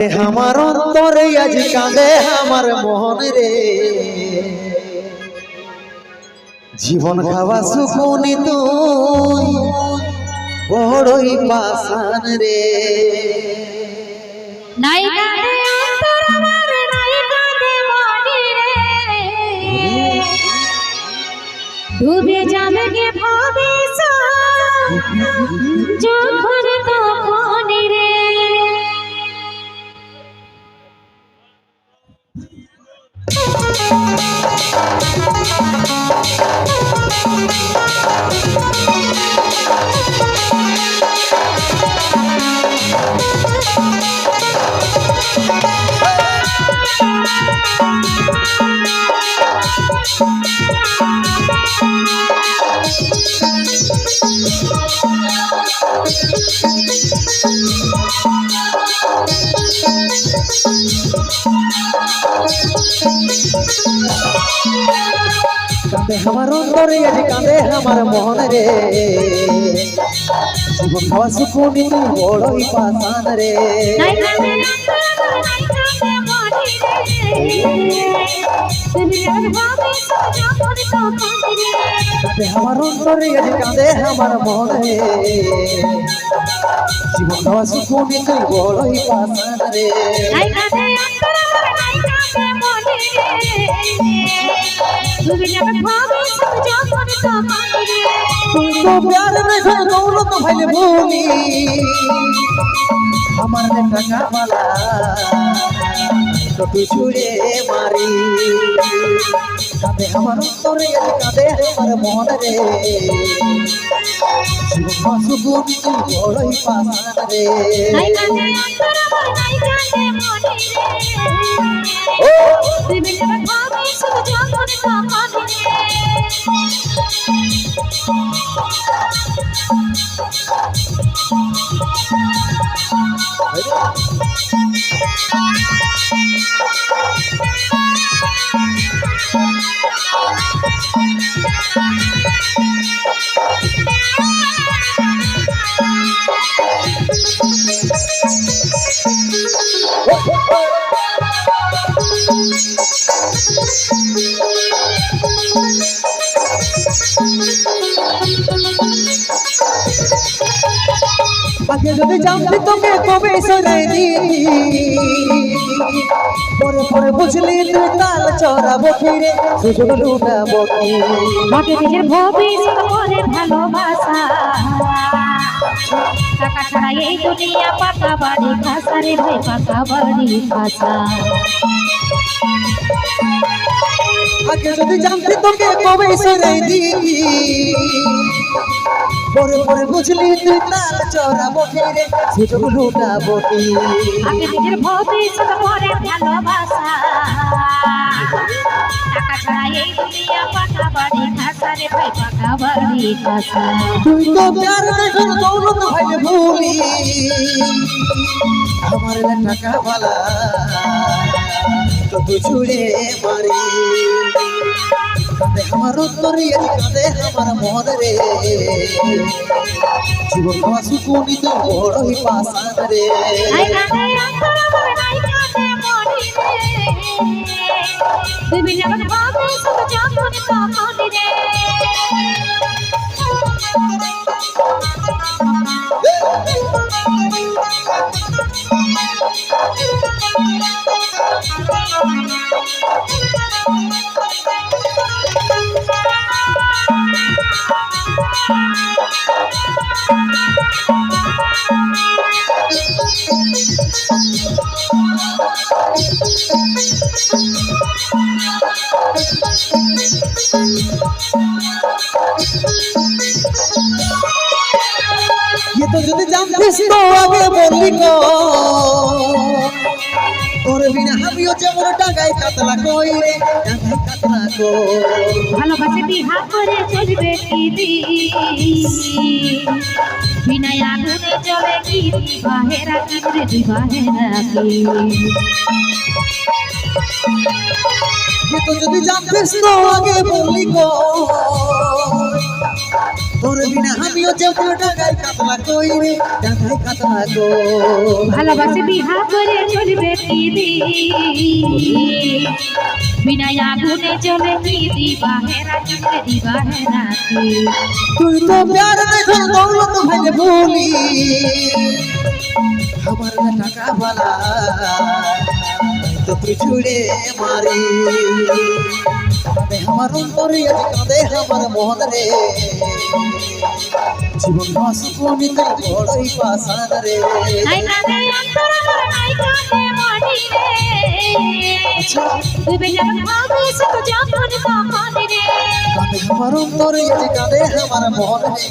আমার অন্তরে আজ কাঁদে আমার মন রে, জীবন খাওয়া সুকুনি তুই বড়ই পাষাণ রে। নাই কাঁদে অন্তর আমার, নাই কাঁদে মনি রে, ডুবে যাবে গে ভবিষ্যৎ যখন তখনই রে। কাঁদে আমার অন্তরে আজ কাঁদে আমার মন রে, জীবন খাওয়া সুকুনি তুই বড়ই পাষাণ রে। নাই কাঁদে অন্তর আমার, নাই কাঁদে মনি রে, ডুবে যাবে ভবিষ্যৎ যখন তখনই রে। কাঁদে আমার অন্তরে আজ কাঁদে আমার মন রে, জীবন খাওয়া সুকুনি তুই বড়ই পাষাণ রে। নাই কাঁদে অন্তর আমার, নাই কাঁদে মনি রে, ডুবে যাবে ভবিষ্যৎ যখন তখনই রে। तुमको प्यार में धन दौलत भइल भूली, আমার রে টাকা वाला তো তুই ছুড়ে মারি। কাঁদে আমার অন্তরে কাঁদে আমার মন রে, জীবন সুকুনি তুই বড়ই পাষাণ রে। নাই কাঁদে অন্তর আমার, নাই কাঁদে মনি রে, ডুবে যাবে ভবিষ্যৎ যখন তখনই রে। আগে যদি জানতি তোকে কবে শোনাই দি, পরে পরে বুঝলি তুই তাল চড়াবো ফিরে সুযোগ লুটাবো কি। মাকে নিজের ভবিষ্যৎ করে ভালোবাসা, টাকা ছাড়া এই দুনিয়া পাকা বাড়ি খাসা রে ভাই, পাকা বাড়ি খাসা। আগে যদি জানতি তোকে কবে শোনাই দি, পরে পরে বুঝলি তুই তাল চড়াবো ফিরে সুযোগ লুটাবো কি। আগে নিজের ভবিষ্যৎ করে ভালোবাসা, টাকা ছাড়া এই দুনিয়া পাকা বাড়ি খাসা রে ভাই, পাকা বাড়ি খাসা। তুই তো প্যার में धन दौलत भइल भूली, আমার রে টাকা वाला তো তুই ছুড়ে মারি। কাঁদে আমার অন্তরে কাঁদে আমার মন রে, জীবন খাওয়া সুকুনি তুই বড়ই পাষাণ রে। নাই কাঁদে অন্তর আমার, নাই কাঁদে মনি রে, ডুবে যাবে ভবিষ্যৎ যখন তখনই রে। ये तो যদি জানতিস তো আগে বললি কো, তোর বিনা আমিও যেমন টাকায় কাতলা কই রে, টাকায় কাতলা কো। ভালোবাসে বিহা করে চলবে কি দিন, বিনায় আগুনে জ্বলে কি দিবাহেরা, কি রে দিবাহেরা কি। ये तो যদি জানতিস তো আগে বললি কো, তোর বিনা আমিও যেমন ডাকাই কাতলা কই রে ডাকাই কাতলা গো ভালোবাসে বিহা করে চলবে কি দিন বিনা আগুনে জ্বলে কি দিবা হেরা কিনতে দিবা হেরা কি তুই তো প্যার দেখো দৌলত ভাইলে বলি আমার টাকা বালা তো তুই ছুড়ে মারি কাঁদে আমার অন্তরে আজ কাঁদে আমার মন রে জীবন ভাসুকনি তুই বড়ই পাশান রে নাই কাঁদে অন্তর আমার নাই কাঁদে মনি রে তুই বেজান ভাবে সব যখন তখন রে কাঁদে আমার অন্তরে আজ কাঁদে আমার মন রে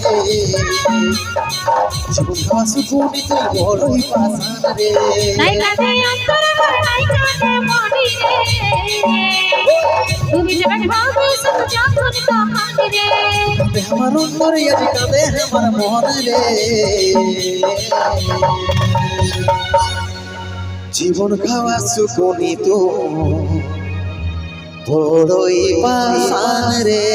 জীবন ভাসুকনি তুই বড়ই পাশান রে নাই কাঁদে অন্তর আমার নাই কাঁদে মনি রে তুই বেজান ভাবে সব যখন তখন রে কাঁদে আমার অন্তরে আজ কাঁদে আমার মন রে জীবন খাওয়া সুকনি তো বড়ই পাশান রে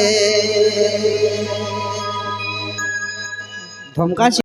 ধমকাছি।